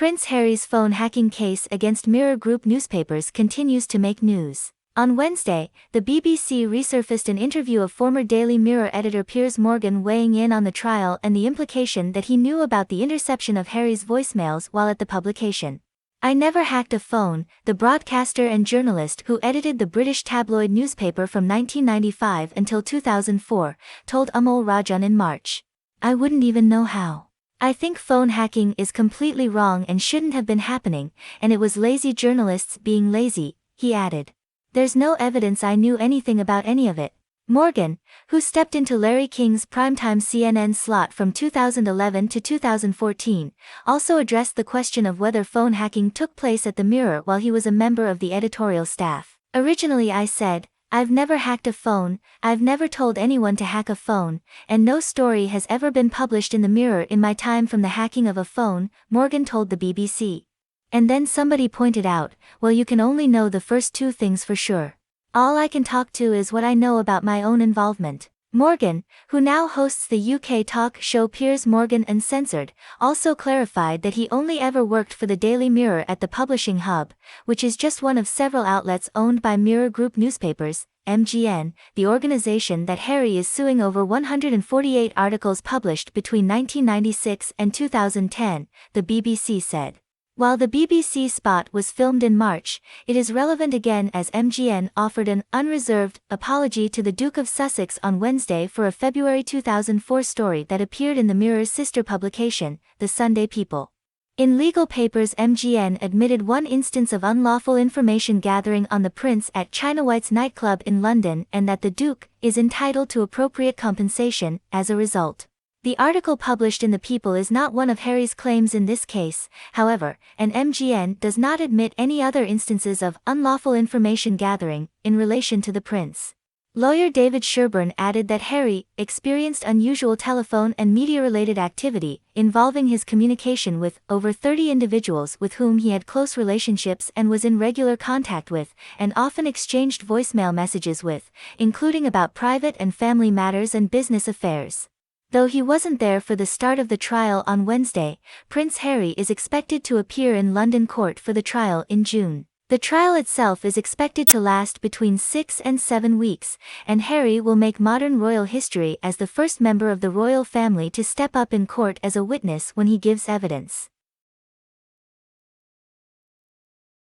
Prince Harry's phone hacking case against Mirror Group newspapers continues to make news. On Wednesday, the BBC resurfaced an interview of former Daily Mirror editor Piers weighing in on the trial and the implication that he knew about the interception of Harry's voicemails while at the publication. "I never hacked a phone," the broadcaster and journalist who edited the British tabloid newspaper from 1995 until 2004, told Amol Rajan in March. "I wouldn't even know how. I think phone hacking is completely wrong and shouldn't have been happening, and it was lazy journalists being lazy," he added. "There's no evidence I knew anything about any of it." Morgan, who stepped into Larry King's primetime CNN slot from 2011 to 2014, also addressed the question of whether phone hacking took place at the Mirror while he was a member of the editorial staff. "Originally I said, I've never hacked a phone, I've never told anyone to hack a phone, and no story has ever been published in the Mirror in my time from the hacking of a phone," Morgan told the BBC. And then somebody pointed out, "Well, you can only know the first two things for sure. All I can talk to is what I know about my own involvement." Morgan, who now hosts the UK talk show Piers Morgan Uncensored, also clarified that he only ever worked for the Daily Mirror at the publishing hub, which is just one of several outlets owned by Mirror Group Newspapers, MGN, the organization that Harry is suing over 148 articles published between 1996 and 2010, the BBC said. While the BBC spot was filmed in March, it is relevant again as MGN offered an unreserved apology to the Duke of Sussex on Wednesday for a February 2004 story that appeared in the Mirror's sister publication, The Sunday People. In legal papers, MGN admitted one instance of unlawful information gathering on the Prince at China White's nightclub in London and that the Duke is entitled to appropriate compensation as a result. The article published in The People is not one of Harry's claims in this case, however, and MGN does not admit any other instances of unlawful information gathering in relation to the Prince. Lawyer David Sherburne added that Harry experienced unusual telephone and media-related activity involving his communication with over 30 individuals with whom he had close relationships and was in regular contact with, and often exchanged voicemail messages with, including about private and family matters and business affairs. Though he wasn't there for the start of the trial on Wednesday, Prince Harry is expected to appear in London court for the trial in June. The trial itself is expected to last between 6 and 7 weeks, and Harry will make modern royal history as the first member of the royal family to step up in court as a witness when he gives evidence.